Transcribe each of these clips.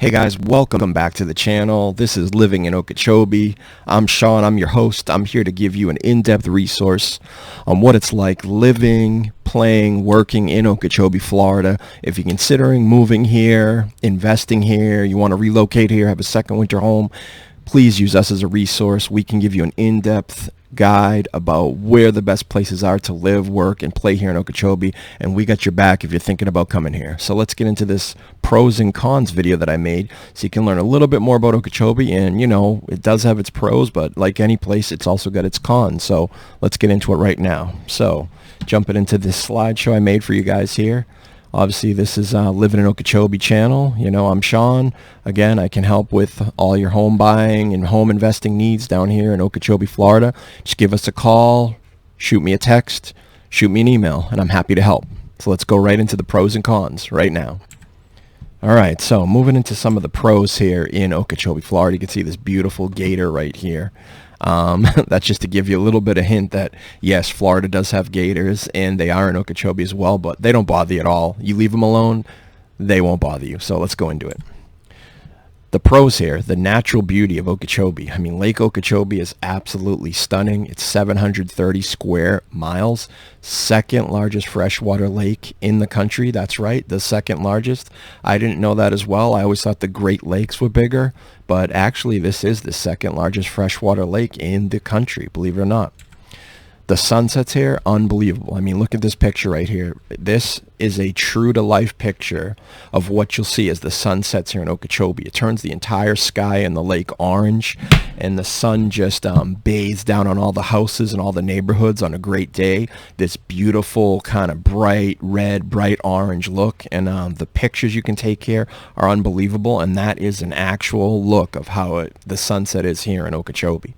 Hey guys, welcome back to the channel. This is Living in Okeechobee. I'm Sean, I'm your host. I'm here to give you an in-depth resource on what it's like living, playing, working in Okeechobee, Florida. If you're considering moving here, investing here, you want to relocate here, have a second winter home, please use us as a resource. We can give you an in-depth guide about where the best places are to live, work, and play here in Okeechobee, and we got your back if you're thinking about coming here. So let's get into this pros and cons video that I made so you can learn a little bit more about Okeechobee. And you know, it does have its pros, but like any place, it's also got its cons. So let's get into it right now. So jumping into this slideshow I made for you guys here. Obviously, this is Living in Okeechobee channel. You know, I'm Sean. Again, I can help with all your home buying and home investing needs down here in Okeechobee, Florida. Just give us a call, shoot me a text, shoot me an email, and I'm happy to help. So let's go right into the pros and cons right now. All right, so moving into some of the pros here in Okeechobee, Florida. You can see this beautiful gator right here. That's just to give you a little bit of hint that yes, Florida does have gators and they are in Okeechobee as well, but they don't bother you at all. You leave them alone, they won't bother you. So let's go into it. The pros here, the natural beauty of Okeechobee. I mean, Lake Okeechobee is absolutely stunning. It's 730 square miles, second largest freshwater lake in the country. That's right, the second largest. I didn't know that as well. I always thought the Great Lakes were bigger, but actually this is the second largest freshwater lake in the country, believe it or not. The sunsets here, unbelievable. I mean, look at this picture right here. This is a true-to-life picture of what you'll see as the sun sets here in Okeechobee. It turns the entire sky and the lake orange, and the sun just bathes down on all the houses and all the neighborhoods on a great day. This beautiful kind of bright red, bright orange look, and the pictures you can take here are unbelievable, and that is an actual look of how the sunset is here in Okeechobee.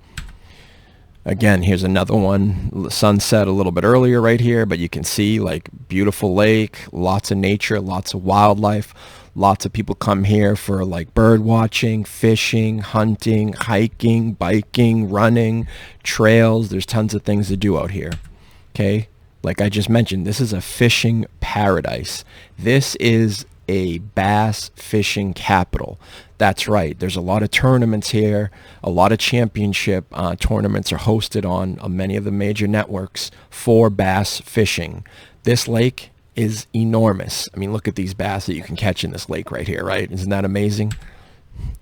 Again, here's another one, sunset a little bit earlier right here, but you can see like beautiful lake, lots of nature, lots of wildlife. Lots of people come here for like bird watching, fishing, hunting, hiking, biking, running, trails. There's tons of things to do out here. Okay, like I just mentioned, this is a fishing paradise. This is a bass fishing capital. That's right, there's a lot of tournaments here, a lot of championship tournaments are hosted on many of the major networks for bass fishing. This lake is enormous. I mean, look at these bass that you can catch in this lake right here, right? Isn't that amazing?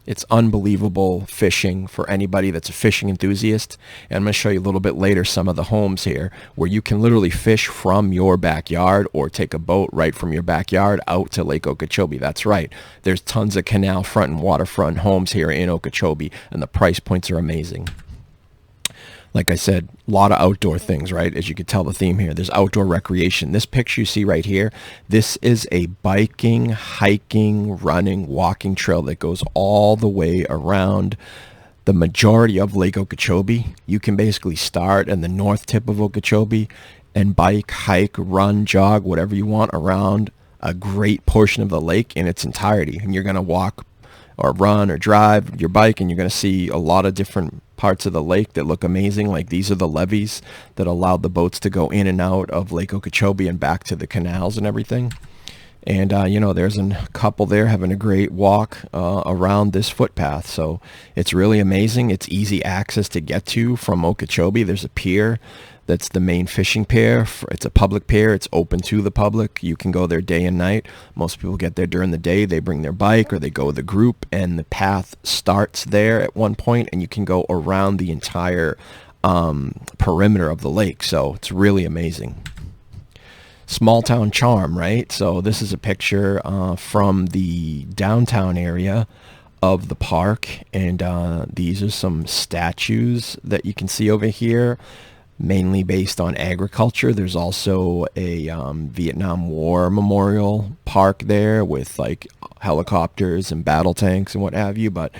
It's unbelievable fishing for anybody that's a fishing enthusiast. And I'm going to show you a little bit later some of the homes here where you can literally fish from your backyard or take a boat right from your backyard out to Lake Okeechobee. That's right. There's tons of canal front and waterfront homes here in Okeechobee, and the price points are amazing. Like I said, a lot of outdoor things, right? As you can tell the theme here, there's outdoor recreation. This picture you see right here, this is a biking, hiking, running, walking trail that goes all the way around the majority of Lake Okeechobee. You can basically start in the north tip of Okeechobee and bike, hike, run, jog, whatever you want around a great portion of the lake in its entirety. And you're going to walk or run or drive your bike, and you're going to see a lot of different parts of the lake that look amazing. Like these are the levees that allowed the boats to go in and out of Lake Okeechobee and back to the canals and everything. And you know, there's a couple there having a great walk around this footpath. So it's really amazing. It's easy access to get to from Okeechobee. There's a pier that's the main fishing pier. It's a public pier. It's open to the public. You can go there day and night. Most people get there during the day. They bring their bike or they go with a group, and the path starts there at one point, and you can go around the entire perimeter of the lake. So it's really amazing. Small town charm, right? So this is a picture from the downtown area of the park, and these are some statues that you can see over here, mainly based on agriculture. There's also a Vietnam War memorial park there with like helicopters and battle tanks and what have you. But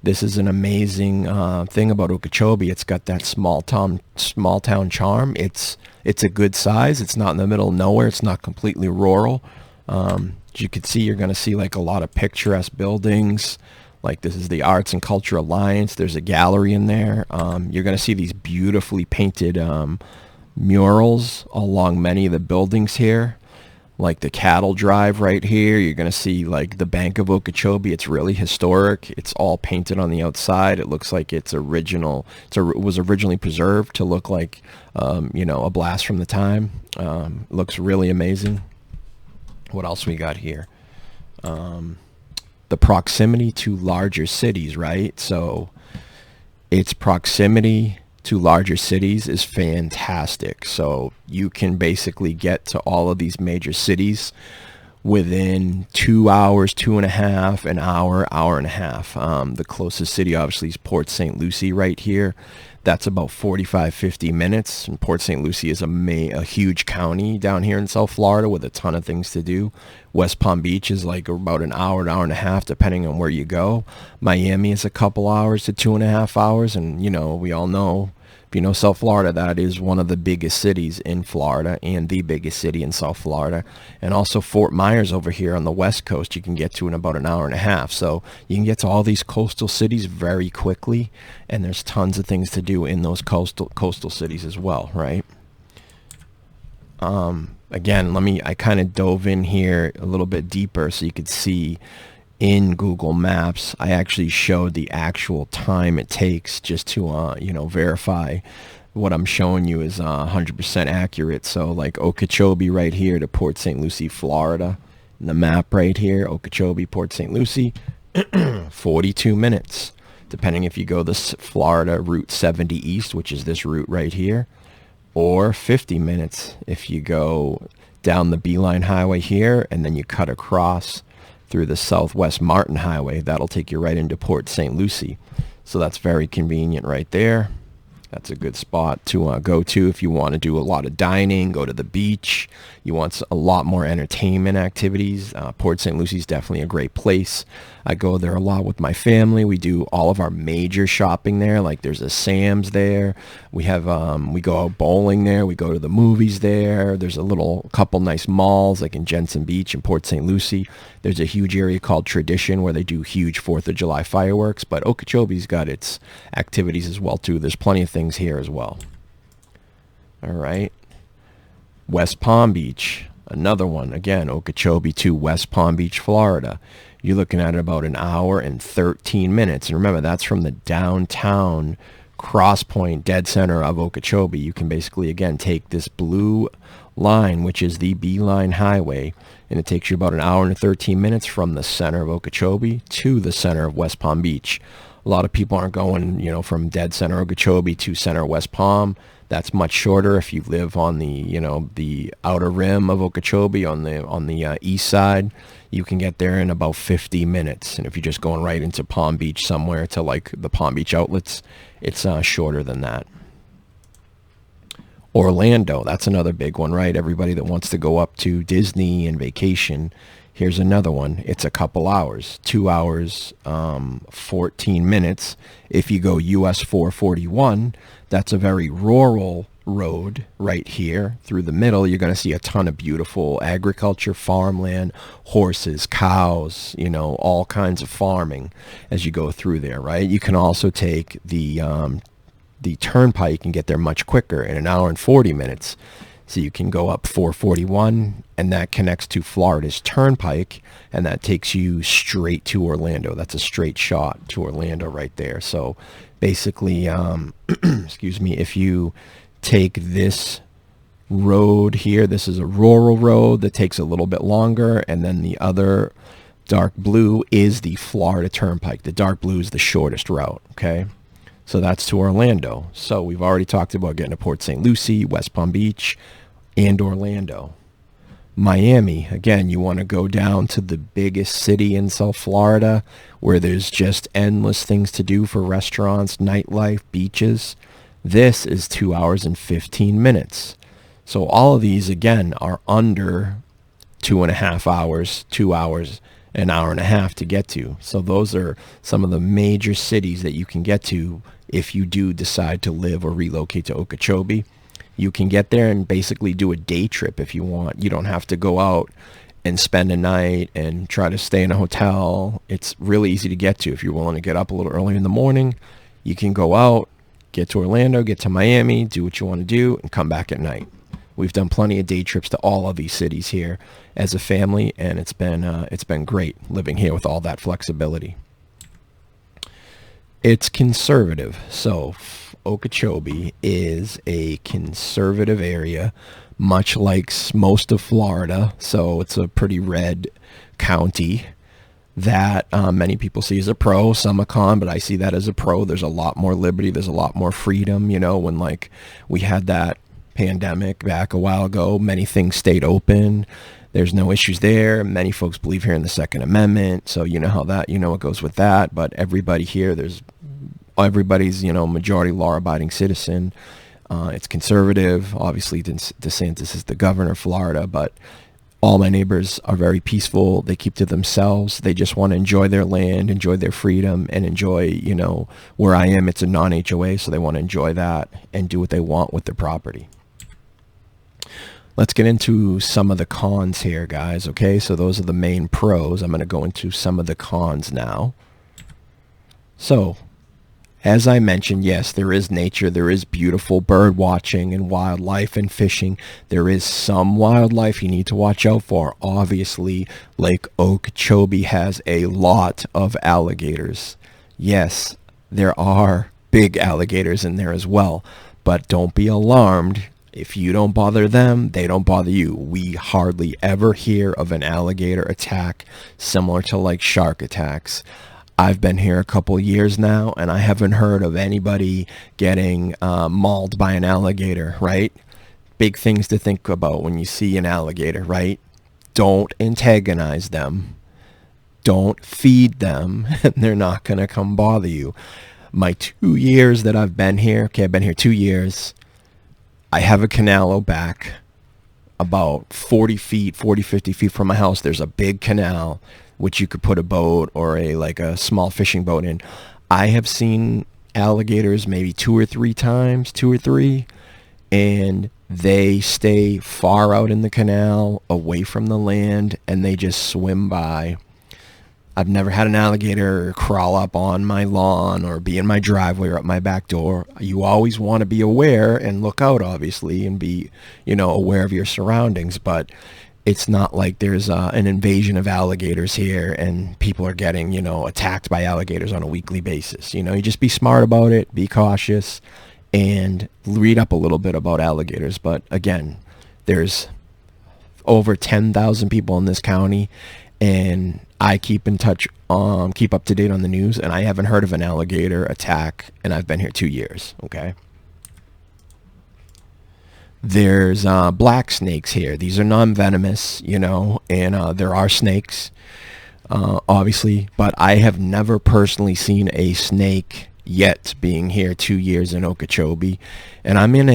this is an amazing thing about Okeechobee. It's got that small town charm. It's a good size. It's not in the middle of nowhere. It's not completely rural. As you can see, you're going to see like a lot of picturesque buildings. Like this is the Arts and Culture Alliance. There's a gallery in there. You're going to see these beautifully painted murals along many of the buildings here. like the cattle drive right here. You're going to see like the Bank of Okeechobee. It's really historic. It's all painted on the outside. It looks like it's original. It was originally preserved to look like, you know, a blast from the time. Looks really amazing. What else we got here? The proximity to larger cities, right? So its proximity to larger cities is fantastic. So you can basically get to all of these major cities within 2 hours, 2.5, an hour, hour and a half. The closest city obviously is Port St. Lucie right here. That's about 45, 50 minutes. And Port St. Lucie is a huge county down here in South Florida with a ton of things to do. West Palm Beach is like about an hour and a half, depending on where you go. Miami is a couple hours to 2.5 hours. And, you know, we all know, if you know South Florida, that is one of the biggest cities in Florida and the biggest city in South Florida. And also Fort Myers over here on the West Coast, you can get to in about an hour and a half. So you can get to all these coastal cities very quickly, and there's tons of things to do in those coastal cities as well, right? Again, I kind of dove in here a little bit deeper so you could see in Google Maps. I actually showed the actual time it takes just to, you know, verify what I'm showing you is 100% accurate. So like Okeechobee right here to Port St. Lucie, Florida. And the map right here, Okeechobee, Port St. Lucie, 42 minutes. Depending if you go the Florida Route 70 East, which is this route right here, or 50 minutes if you go down the Beeline Highway here and then you cut across through the Southwest Martin Highway. That'll take you right into Port St. Lucie. So that's very convenient right there. That's a good spot to go to if you want to do a lot of dining, go to the beach. You want a lot more entertainment activities. Port St. Lucie is definitely a great place. I go there a lot with my family. We do all of our major shopping there. Like there's a Sam's there. We have we go out bowling there. We go to the movies there. There's a couple nice malls like in Jensen Beach and Port St. Lucie. There's a huge area called Tradition where they do huge 4th of July fireworks. But Okeechobee's got its activities as well too. There's plenty of things here as well. All right. West Palm Beach, another one. Again, Okeechobee to West Palm Beach, Florida. You're looking at about an hour and 13 minutes. And remember, that's from the downtown cross point, dead center of Okeechobee. You can basically, again, take this blue line, which is the Beeline Highway, and it takes you about an hour and 13 minutes from the center of Okeechobee to the center of West Palm Beach. A lot of people aren't going, you know, from dead center Okeechobee to center West Palm. That's much shorter if you live on the, you know, the outer rim of Okeechobee on the east side. You can get there in about 50 minutes. And if you're just going right into Palm Beach somewhere to like the Palm Beach outlets, it's shorter than that. Orlando, that's another big one, right? Everybody that wants to go up to Disney and vacation, here's another one. It's a couple hours, 2 hours, 14 minutes. If you go US 441, that's a very rural road right here through the middle. You're going to see a ton of beautiful agriculture, farmland, horses, cows, you know, all kinds of farming as you go through there, right? You can also take the turnpike and get there much quicker in an hour and 40 minutes. So you can go up 441, and that connects to Florida's Turnpike, and that takes you straight to Orlando. That's a straight shot to Orlando right there. So basically, excuse me, if you take this road here, this is a rural road that takes a little bit longer, and then the other dark blue is the Florida Turnpike. The dark blue is the shortest route, okay? So that's to Orlando. So we've already talked about getting to Port St. Lucie, West Palm Beach, and Orlando. Miami, again, you want to go down to the biggest city in South Florida where there's just endless things to do for restaurants, nightlife, beaches. This is 2 hours and 15 minutes. So all of these, again, are under 2.5 hours, 2 hours, an hour and a half to get to. So those are some of the major cities that you can get to if you do decide to live or relocate to Okeechobee. You can get there and basically do a day trip if you want. You don't have to go out and spend a night and try to stay in a hotel. It's really easy to get to. If you're willing to get up a little early in the morning, you can go out, get to Orlando, get to Miami, do what you want to do, and come back at night. We've done plenty of day trips to all of these cities here as a family, and it's been great living here with all that flexibility. It's conservative. So Okeechobee is a conservative area, much like most of Florida. So it's a pretty red county that many people see as a pro, some a con, but I see that as a pro. There's a lot more liberty. There's a lot more freedom. You know, when like we had that pandemic back a while ago, many things stayed open. There's no issues there. Many folks believe here in the Second Amendment. So you know how that, you know what goes with that. But everybody here, everybody's, you know, majority law-abiding citizen. It's conservative. Obviously, DeSantis is the governor of Florida, but all my neighbors are very peaceful. They keep to themselves. They just want to enjoy their land, enjoy their freedom, and enjoy, you know, where I am, it's a non-HOA, so they want to enjoy that and do what they want with their property. Let's get into some of the cons here, guys, okay? So those are the main pros. I'm going to go into some of the cons now. So, as I mentioned, yes, there is nature. There is beautiful bird watching and wildlife and fishing. There is some wildlife you need to watch out for. Obviously, Lake Okeechobee has a lot of alligators. Yes, there are big alligators in there as well. But don't be alarmed. If you don't bother them, they don't bother you. We hardly ever hear of an alligator attack similar to like shark attacks. I've been here a couple years now, and I haven't heard of anybody getting mauled by an alligator, right? Big things to think about when you see an alligator, right? Don't antagonize them. Don't feed them, and they're not going to come bother you. My 2 years that I've been here, okay, I've been here 2 years. I have a canal out back about 40 feet, 40, 50 feet from my house. There's a big canal which you could put a boat or a small fishing boat in. I have seen alligators maybe 2 or 3 times, 2 or 3, and they stay far out in the canal, away from the land, and they just swim by. I've never had an alligator crawl up on my lawn or be in my driveway or up my back door. You always want to be aware and look out, obviously, and be, you know, aware of your surroundings. But it's not like there's an invasion of alligators here and people are getting, you know, attacked by alligators on a weekly basis. You know, you just be smart about it, be cautious, and read up a little bit about alligators. But again, there's over 10,000 people in this county, and I keep in touch, keep up to date on the news, and I haven't heard of an alligator attack, and I've been here 2 years, okay? There's black snakes here. These are non-venomous, you know, and there are snakes, obviously, but I have never personally seen a snake yet, being here 2 years in Okeechobee. And I'm in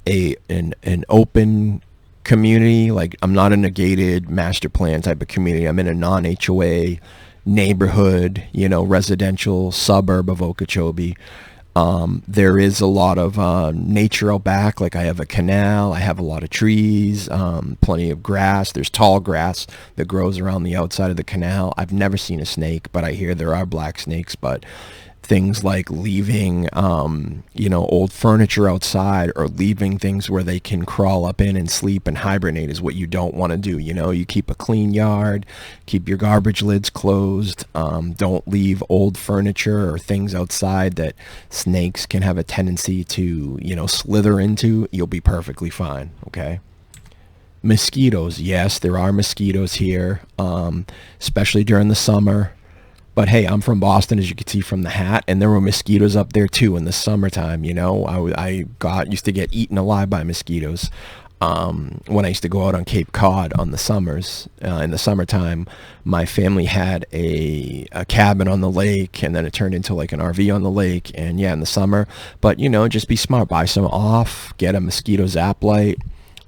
an open community. Like, I'm not in a gated master plan type of community. I'm in a non-HOA neighborhood, you know, residential suburb of Okeechobee. There is a lot of nature out back. Like, I have a canal, I have a lot of trees, plenty of grass. There's tall grass that grows around the outside of the canal. I've never seen a snake, but I hear there are black snakes. But things like leaving, you know, old furniture outside, or leaving things where they can crawl up in and sleep and hibernate is what you don't want to do. You know, you keep a clean yard, keep your garbage lids closed. Don't leave old furniture or things outside that snakes can have a tendency to, you know, slither into. You'll be perfectly fine, okay? Mosquitoes, yes, there are mosquitoes here, especially during the summer. But hey, I'm from Boston, as you can see from the hat, and there were mosquitoes up there too in the summertime. You know, I used to get eaten alive by mosquitoes when I used to go out on Cape Cod on the summers. In the summertime, my family had a cabin on the lake, and then it turned into like an RV on the lake. And yeah, in the summer, but you know, just be smart, buy some off, get a mosquito zap light.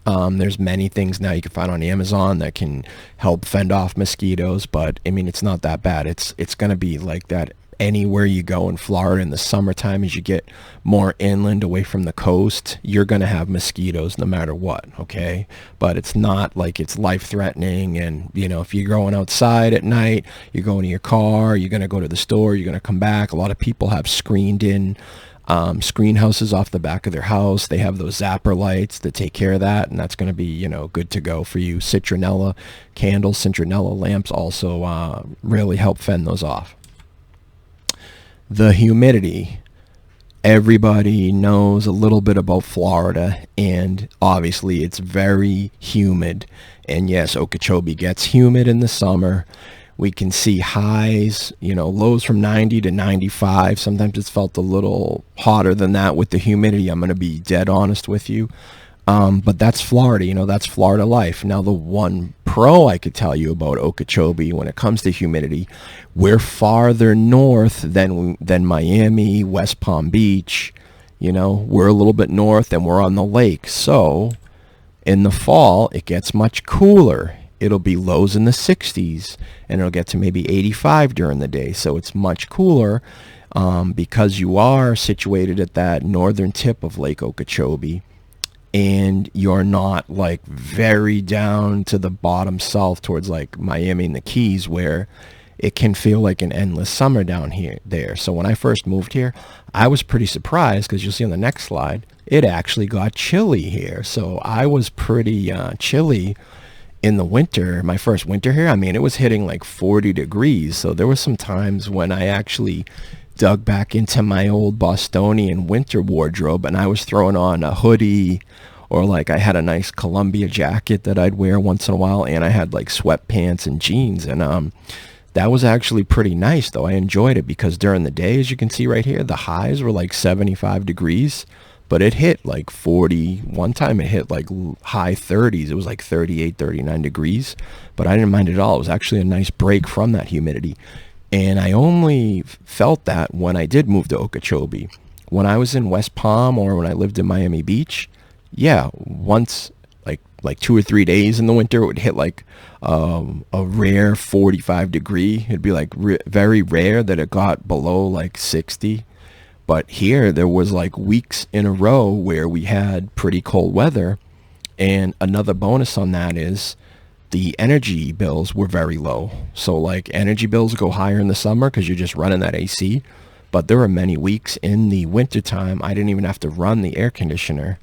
There's many things now you can find on Amazon that can help fend off mosquitoes, but I mean, it's not that bad. It's going to be like that anywhere you go in Florida in the summertime. As you get more inland away from the coast, you're going to have mosquitoes no matter what, okay? But it's not like it's life-threatening. And you know, if you're going outside at night, you're going to your car, you're going to go to the store, you're going to come back. A lot of people have screened in screen houses off the back of their house. They have those zapper lights that take care of that, and that's going to be, you know, good to go for you. Citronella candles, citronella lamps also really help fend those off. The humidity. Everybody knows a little bit about Florida, and obviously it's very humid. And yes, Okeechobee gets humid in the summer. We can see highs, you know, lows from 90 to 95. Sometimes it's felt a little hotter than that with the humidity. I'm going to be dead honest with you. But that's Florida, you know, that's Florida life. Now, the one pro I could tell you about Okeechobee when it comes to humidity, we're farther north than Miami, West Palm Beach. You know, we're a little bit north and we're on the lake. So in the fall, it gets much cooler. It'll be lows in the 60s, and it'll get to maybe 85 during the day. So it's much cooler because you are situated at that northern tip of Lake Okeechobee, and you're not like very down to the bottom south towards like Miami and the Keys, where it can feel like an endless summer down there. So when I first moved here, I was pretty surprised because you'll see on the next slide, it actually got chilly here. So I was pretty chilly in the winter. My first winter here, I mean, it was hitting like 40 degrees. So there were some times when I actually dug back into my old Bostonian winter wardrobe, and I was throwing on a hoodie, or like I had a nice Columbia jacket that I'd wear once in a while, and I had like sweatpants and jeans, and that was actually pretty nice though. I enjoyed it because during the day, as you can see right here, the highs were like 75 degrees, but it hit like 40. One time it hit like high 30s. It was like 38, 39 degrees, but I didn't mind it at all. It was actually a nice break from that humidity. And I only felt that when I did move to Okeechobee. When I was in West Palm or when I lived in Miami Beach, yeah, once like 2 or 3 days in the winter, it would hit like a rare 45 degree. It'd be like very rare that it got below like 60. But here there was like weeks in a row where we had pretty cold weather. And another bonus on that is the energy bills were very low. So like energy bills go higher in the summer because you're just running that AC. But there were many weeks in the wintertime I didn't even have to run the air conditioner.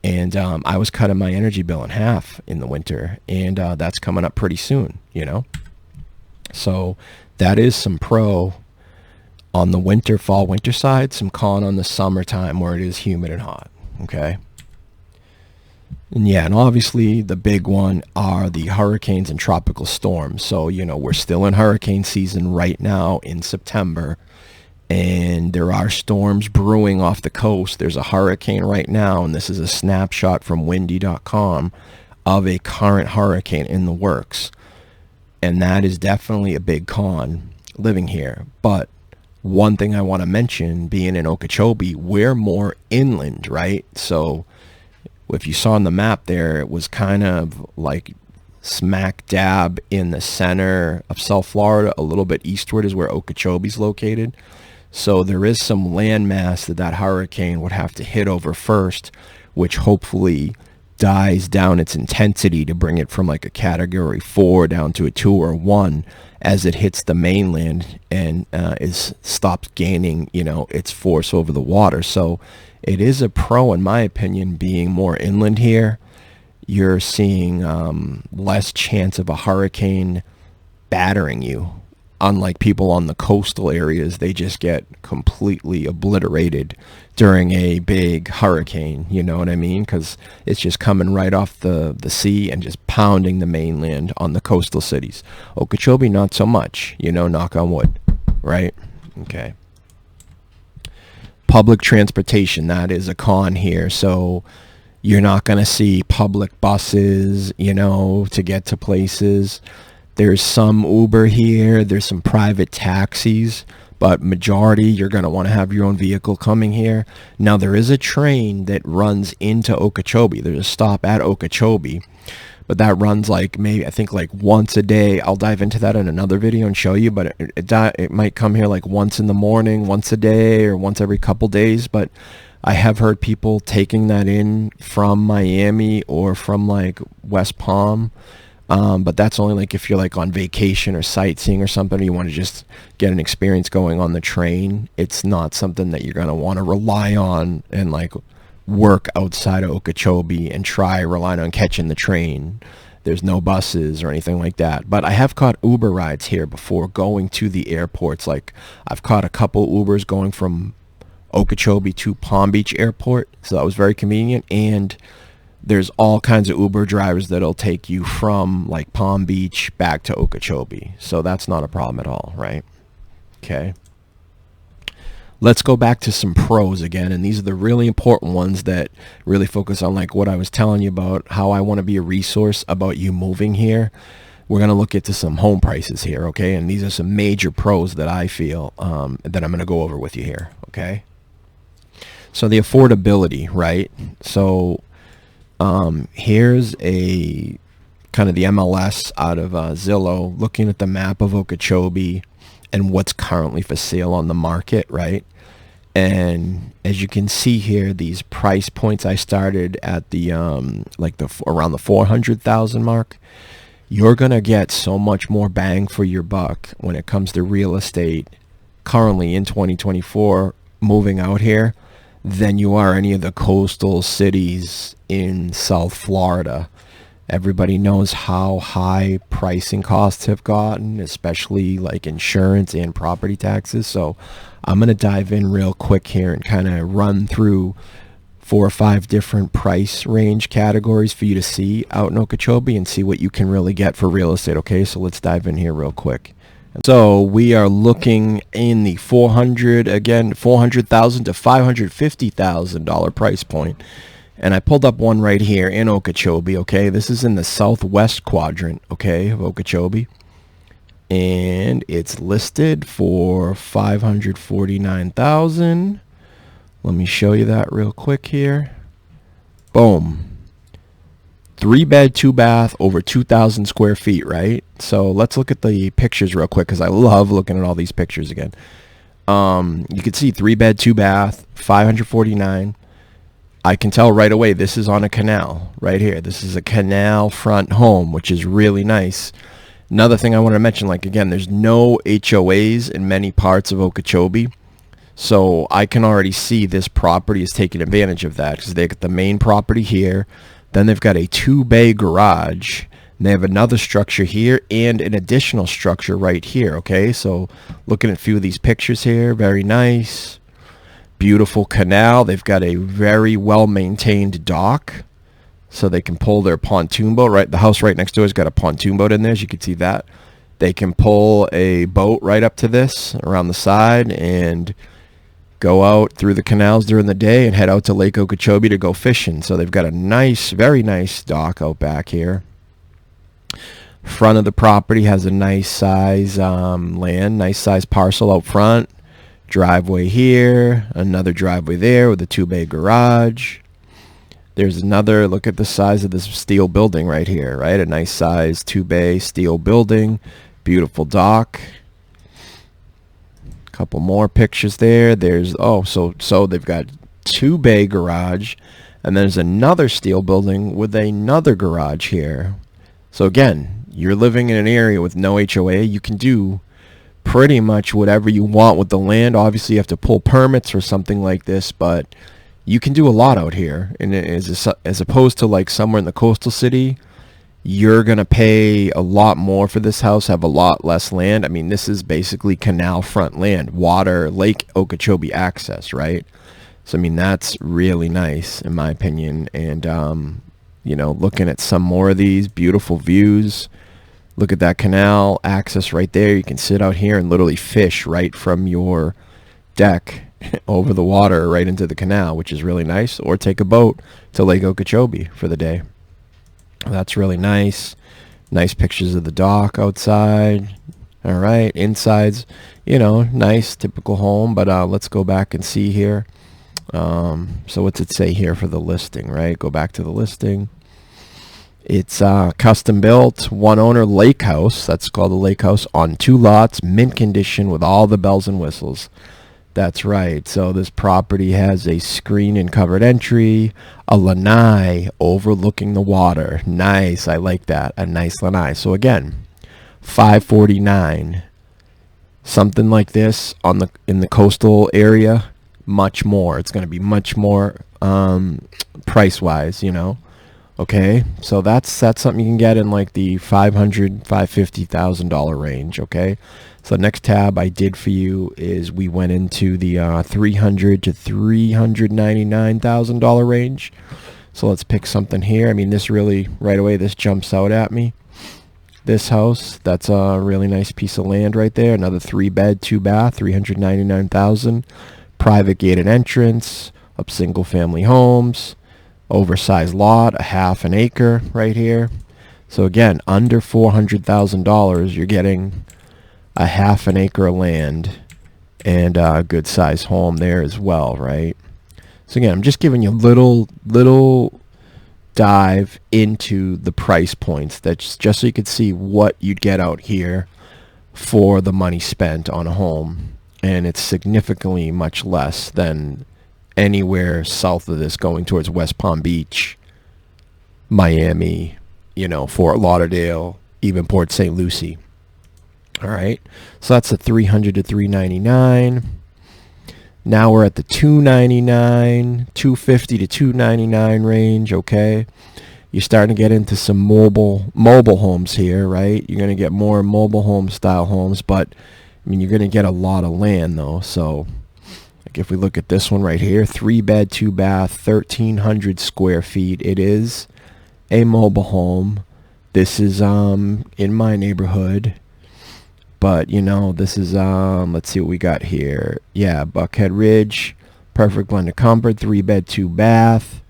And I was cutting my energy bill in half in the winter. And that's coming up pretty soon, you know. So that is some pro on the fall winter side, some con on the summertime where it is humid and hot. Okay. And yeah, and obviously the big one are the hurricanes and tropical storms. So, you know, we're still in hurricane season right now in September, and there are storms brewing off the coast. There's a hurricane right now, and this is a snapshot from windy.com of a current hurricane in the works. And that is definitely a big con living here. But one thing I want to mention, being in Okeechobee, we're more inland, right? So if you saw on the map there, it was kind of like smack dab in the center of South Florida. A little bit eastward is where Okeechobee's located. So there is some landmass that hurricane would have to hit over first, which hopefully dies down its intensity to bring it from like a category 4 down to a 2 or 1 as it hits the mainland and stops gaining, you know, its force over the water. So it is a pro, in my opinion, being more inland here. You're seeing less chance of a hurricane battering you. Unlike people on the coastal areas, they just get completely obliterated during a big hurricane, you know what I mean? Because it's just coming right off the sea and just pounding the mainland on the coastal cities. Okeechobee, not so much, you know, knock on wood, right? Okay. Public transportation, that is a con here. So you're not going to see public buses, you know, to get to places. There's some Uber here. There's some private taxis, but majority, you're going to want to have your own vehicle coming here. Now, there is a train that runs into Okeechobee. There's a stop at Okeechobee, but that runs like maybe, I think like once a day. I'll dive into that in another video and show you, but it might come here like once in the morning, once a day, or once every couple days. But I have heard people taking that in from Miami or from like West Palm But that's only like if you're like on vacation or sightseeing or something, you want to just get an experience going on the train. It's not something that you're going to want to rely on and like work outside of Okeechobee and try relying on catching the train. There's no buses or anything like that. But I have caught Uber rides here before going to the airports. Like I've caught a couple Ubers going from Okeechobee to Palm Beach Airport. So that was very convenient. And there's all kinds of Uber drivers that'll take you from like Palm Beach back to Okeechobee. So that's not a problem at all, right? Okay. Let's go back to some pros again. And these are the really important ones that really focus on like what I was telling you about, how I want to be a resource about you moving here. We're going to look into some home prices here, okay? And these are some major pros that I feel that I'm going to go over with you here, okay? So the affordability, right? So here's a kind of the MLS out of Zillow, looking at the map of Okeechobee and what's currently for sale on the market, right? And as you can see here, these price points, I started at the around the 400,000 mark. You're gonna get so much more bang for your buck when it comes to real estate currently in 2024 moving out here than you are any of the coastal cities in South Florida. Everybody knows how high pricing costs have gotten, especially like insurance and property taxes. So I'm going to dive in real quick here and kind of run through 4 or 5 different price range categories for you to see out in Okeechobee and see what you can really get for real estate. Okay, so let's dive in here real quick. So we are looking in the 400,000 to $550,000 price point. And I pulled up one right here in Okeechobee, okay? This is in the southwest quadrant, okay, of Okeechobee. And it's listed for $549,000. Let me show you that real quick here. Boom. 3-bed, 2-bath, over 2,000 square feet, right? So let's look at the pictures real quick because I love looking at all these pictures again. You can see 3-bed, 2-bath, 549. I can tell right away this is on a canal right here. This is a canal front home, which is really nice. Another thing I want to mention, like again, there's no HOAs in many parts of Okeechobee. So I can already see this property is taking advantage of that because they got the main property here. Then they've got a 2-bay garage. And they have another structure here and an additional structure right here. Okay, so looking at a few of these pictures here, very nice. Beautiful canal. They've got a very well-maintained dock, so they can pull their pontoon boat. Right, the house right next door has got a pontoon boat in there, as you can see that. They can pull a boat right up to this around the side and go out through the canals during the day and head out to Lake Okeechobee to go fishing. So they've got a nice, very nice dock out back here. Front of the property has a nice size land, nice size parcel out front. Driveway here, another driveway there with a 2-bay garage. There's another, look at the size of this steel building right here, right? A nice size 2-bay steel building, beautiful dock. Couple more pictures there. There's, so they've got 2-bay garage, and there's another steel building with another garage here. So again, you're living in an area with no HOA. You can do pretty much whatever you want with the land. Obviously, you have to pull permits or something like this, but you can do a lot out here. And as opposed to like somewhere in the coastal city, you're going to pay a lot more for this house, have a lot less land. I mean, this is basically canal front land, water, Lake Okeechobee access, right? So, I mean, that's really nice in my opinion. And, you know, looking at some more of these beautiful views. Look at that canal access right there. You can sit out here and literally fish right from your deck over the water right into the canal, which is really nice. Or take a boat to Lake Okeechobee for the day. That's really nice. Nice pictures of the dock outside. All right, inside's, you know, nice, typical home. But let's go back and see here. So what's it say here for the listing, right? Go back to the listing. It's custom built, 1 owner lake house. That's called a lake house on 2 lots, mint condition with all the bells and whistles. That's right. So this property has a screened and covered entry, a lanai overlooking the water. Nice. I like that. A nice lanai. So again, 549. Something like this on the in the coastal area, much more. It's going to be much more price wise, you know. Okay, so that's something you can get in like the $550,000 range. Okay, so next tab I did for you is we went into the $300 to $399,000 range. So let's pick something here. I mean, this really right away this jumps out at me. This house, that's a really nice piece of land right there. Another 3-bed, 2-bath, $399,000. Private gated entrance, up single family homes. Oversized lot, a half an acre right here. So again, under $400,000, you're getting a half an acre of land and a good sized home there as well, right? So again, I'm just giving you a little dive into the price points. That's just so you could see what you'd get out here for the money spent on a home, and it's significantly much less than anywhere south of this going towards West Palm Beach, Miami, you know, Fort Lauderdale, even Port St. Lucie. All right, so that's the 300 to 399. Now we're at the 299, 250 to 299 range. Okay, you're starting to get into some mobile homes here, right? You're going to get more mobile home style homes, but I mean, you're going to get a lot of land though. So like if we look at this one right here, 3-bed, 2-bath, 1,300 square feet. It is a mobile home. This is in my neighborhood, but you know, this is let's see what we got here. Yeah, Buckhead Ridge, perfect blend of comfort, 3-bed, 2-bath,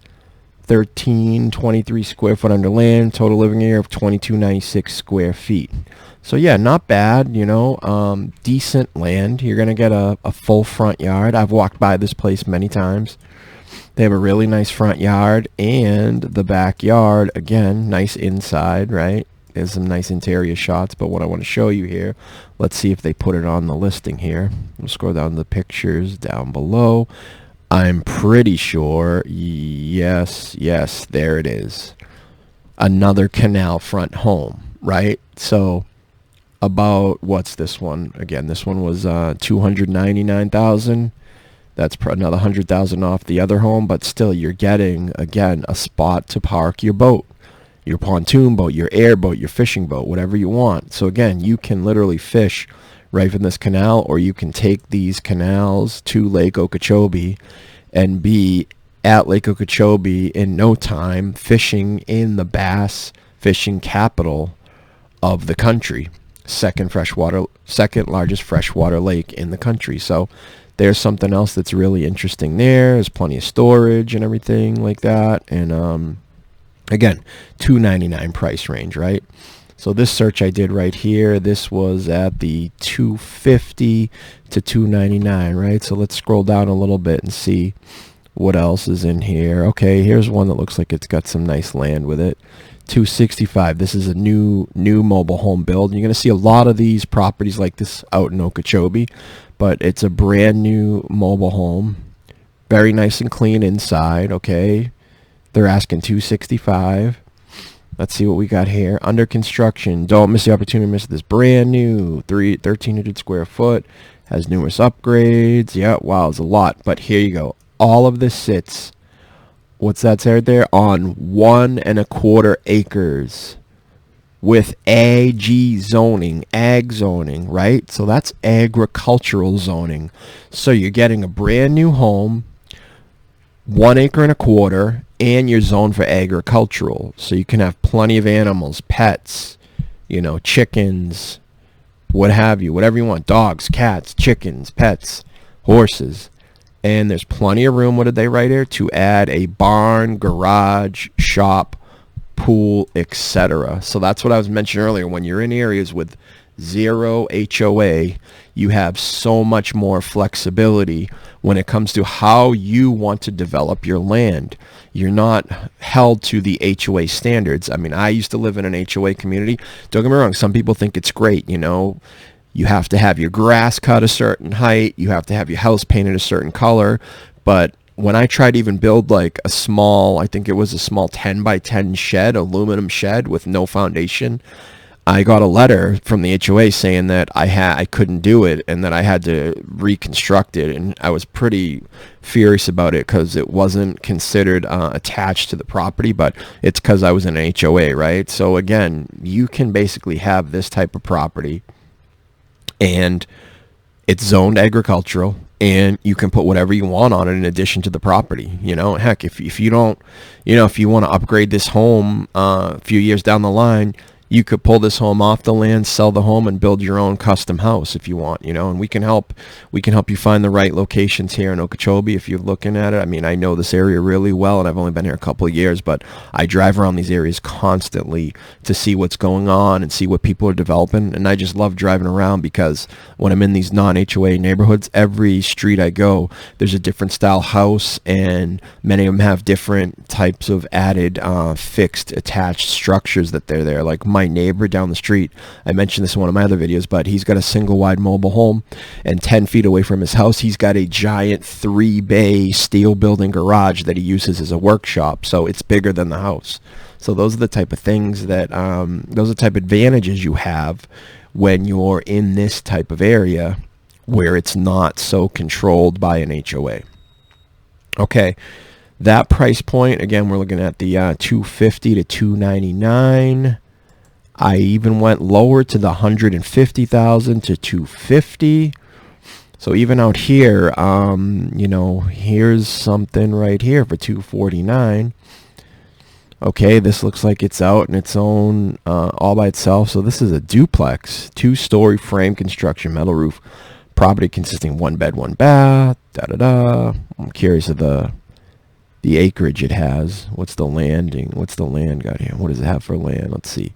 1,323 square foot under land, total living area of 2,296 square feet. So yeah, not bad, you know, decent land. You're going to get a full front yard. I've walked by this place many times. They have a really nice front yard, and the backyard, again, nice inside, right? There's some nice interior shots, but what I want to show you here, let's see if they put it on the listing here. We'll scroll down to the pictures down below. I'm pretty sure, yes, there it is. Another canal front home, right? So about, what's this one? Again, this one was $299,000. That's another $100,000 off the other home, but still you're getting, again, a spot to park your boat, your pontoon boat, your airboat, your fishing boat, whatever you want. So again, you can literally fish right from this canal, or you can take these canals to Lake Okeechobee and be at Lake Okeechobee in no time, fishing in the bass fishing capital of the country. Second largest freshwater lake in the country. So there's something else that's really interesting there. There's plenty of storage and everything like that. And again, $299 price range, right? So this search I did right here, this was at the $250 to $299, right? So let's scroll down a little bit and see what else is in here. Okay, here's one that looks like it's got some nice land with it. $265. This is a new mobile home build. You're going to see a lot of these properties like this out in Okeechobee, but it's a brand new mobile home. Very nice and clean inside, okay? They're asking $265. Let's see what we got here. Under construction. Don't miss the opportunity to miss this. Brand new, 1,300 square foot. Has numerous upgrades. Yeah, wow, it's a lot. But here you go. All of this sits, what's that right there? On 1.25 acres with ag zoning, right? So that's agricultural zoning. So you're getting a brand new home, 1.25 acres, and you're zoned for agricultural. So you can have plenty of animals, pets, you know, chickens, what have you, whatever you want, dogs, cats, chickens, pets, horses. And there's plenty of room, what did they write here? To add a barn, garage, shop, pool, etc. So that's what I was mentioning earlier. When you're in areas with zero HOA, you have so much more flexibility when it comes to how you want to develop your land. You're not held to the HOA standards. I mean, I used to live in an HOA community. Don't get me wrong, some people think it's great, you know. You have to have your grass cut a certain height. You have to have your house painted a certain color. But when I tried to even build like a small, I think it was a small 10 by 10 shed, aluminum shed with no foundation, I got a letter from the HOA saying that I couldn't do it and that I had to reconstruct it, and I was pretty furious about it because it wasn't considered attached to the property, but it's because I was in an HOA, right? So again, you can basically have this type of property and it's zoned agricultural, and you can put whatever you want on it in addition to the property. You know, heck, if you don't, you know, if you want to upgrade this home a few years down the line, you could pull this home off the land, sell the home, and build your own custom house if you want, you know, and we can help you find the right locations here in Okeechobee if you're looking at it. I mean, I know this area really well, and I've only been here a couple of years, but I drive around these areas constantly to see what's going on and see what people are developing, and I just love driving around because when I'm in these non-HOA neighborhoods, every street I go, there's a different style house, and many of them have different types of added fixed attached structures that they're there. Like my neighbor down the street, I mentioned this in one of my other videos, but he's got a single wide mobile home, and 10 feet away from his house he's got a giant 3-bay steel building garage that he uses as a workshop, so it's bigger than the house. So those are the type of things that those are the type of advantages you have when you're in this type of area where it's not so controlled by an HOA. Okay, that price point, again, we're looking at the 250 to 299. I even went lower to the 150,000 to 250. So even out here, you know, here's something right here for 249. Okay, this looks like it's out in its own, all by itself. So this is a duplex, 2-story frame construction, metal roof, property consisting 1 bed, 1 bath. I'm curious of the acreage it has. What's the landing? What's the land got here? What does it have for land? Let's see.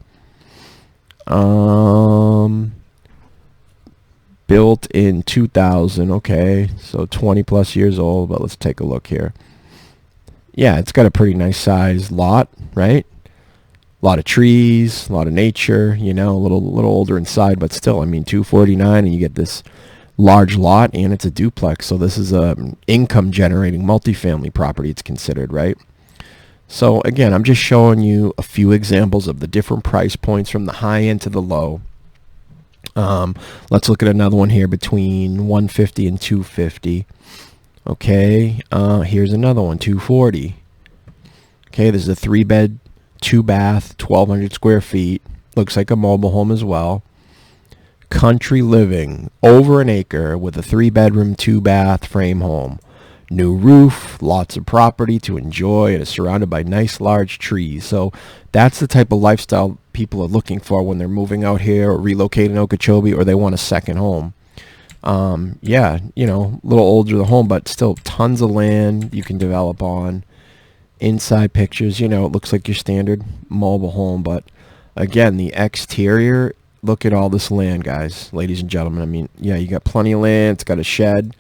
Built in 2000. Okay, so 20 plus years old, but let's take a look here. Yeah, it's got a pretty nice sized lot, right? A lot of trees, a lot of nature, you know, a little older inside, but still, I mean, 249, and you get this large lot, and it's a duplex, so this is a income generating multifamily property, it's considered, right? So again, I'm just showing you a few examples of the different price points from the high end to the low. Let's look at another one here between 150 and 250. Okay, here's another one, 240. Okay, this is a 3-bed, 2-bath, 1,200 square feet. Looks like a mobile home as well. Country living, over an acre with a 3-bedroom, 2-bath frame home. New roof, lots of property to enjoy, and is surrounded by nice large trees. So that's the type of lifestyle people are looking for when they're moving out here or relocating Okeechobee, or they want a second home. Yeah, you know, a little older the home, but still tons of land you can develop on. Inside pictures, you know, it looks like your standard mobile home, but again, the exterior, look at all this land, guys, ladies and gentlemen. I mean, yeah, you got plenty of land. It's got a shed.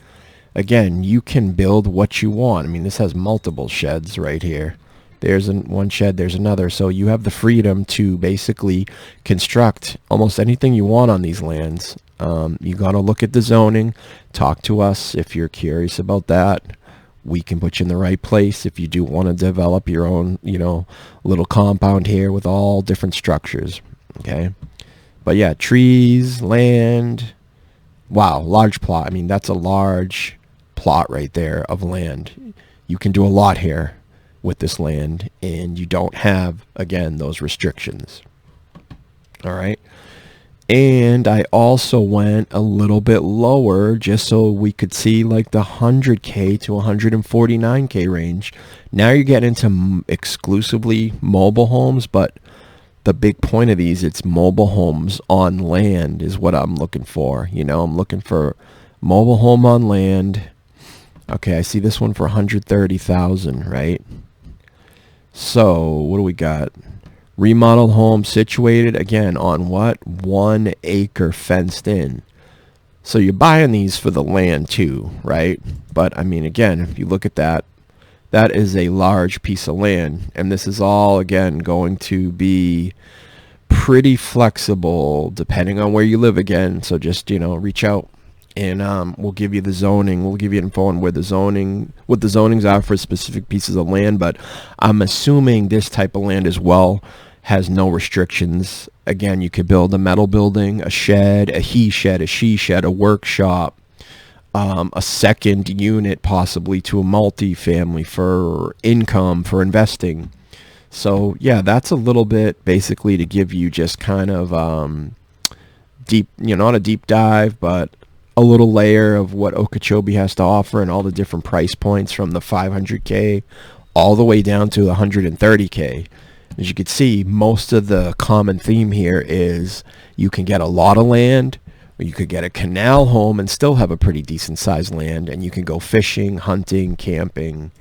Again, you can build what you want. I mean, this has multiple sheds right here. There's one shed, there's another. So you have the freedom to basically construct almost anything you want on these lands. You got to look at the zoning. Talk to us if you're curious about that. We can put you in the right place if you do want to develop your own, you know, little compound here with all different structures. Okay. But yeah, trees, land. Wow, large plot. I mean, that's a large plot right there of land. You can do a lot here with this land, and you don't have, again, those restrictions. All right. And I also went a little bit lower just so we could see like the 100K to 149K range. Now you're getting into exclusively mobile homes, but the big point of these, it's mobile homes on land is what I'm looking for. You know, I'm looking for mobile home on land. Okay, I see this one for 130,000, right? So what do we got? Remodeled home situated, again, on what? 1 acre fenced in. So you're buying these for the land too, right? But I mean, again, if you look at that, that is a large piece of land. And this is all, again, going to be pretty flexible depending on where you live again. So just, reach out, and we'll give you the zoning. We'll give you info on what the zonings are for specific pieces of land. But I'm assuming this type of land as well has no restrictions. Again, you could build a metal building, a shed, a he shed, a she shed, a workshop, a second unit possibly to a multi-family for income, for investing. So yeah, that's a little bit basically to give you just kind of deep, not a deep dive, but a little layer of what Okeechobee has to offer and all the different price points from the 500K all the way down to 130K. As you can see, most of the common theme here is you can get a lot of land, or you could get a canal home and still have a pretty decent sized land, and you can go fishing, hunting, camping,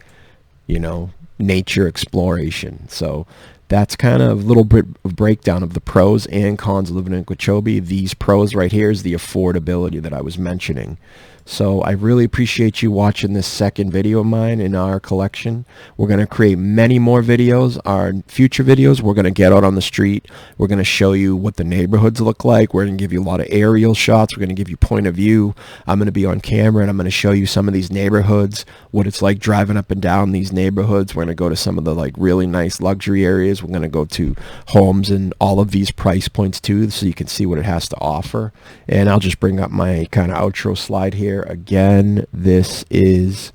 nature exploration. So that's kind of a little bit of breakdown of the pros and cons of living in Okeechobee. These pros right here is the affordability that I was mentioning. So I really appreciate you watching this second video of mine in our collection. We're going to create many more videos. Our future videos, we're going to get out on the street. We're going to show you what the neighborhoods look like. We're going to give you a lot of aerial shots. We're going to give you point of view. I'm going to be on camera, and I'm going to show you some of these neighborhoods, what it's like driving up and down these neighborhoods. We're going to go to some of the really nice luxury areas. We're going to go to homes and all of these price points too, so you can see what it has to offer. And I'll just bring up my kind of outro slide here. Again, this is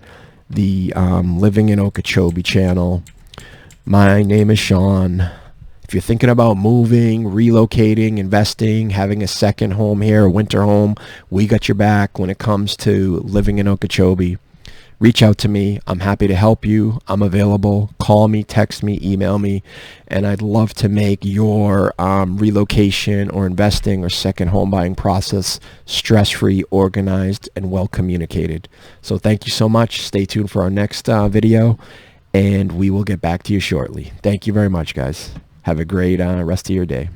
the Living in Okeechobee channel. My name is Sean. If you're thinking about moving, relocating, investing, having a second home here, a winter home, we got your back when it comes to living in Okeechobee. Reach out to me. I'm happy to help you. I'm available. Call me, text me, email me, and I'd love to make your relocation or investing or second home buying process stress-free, organized, and well communicated. So thank you so much. Stay tuned for our next video, and we will get back to you shortly. Thank you very much, guys. Have a great rest of your day.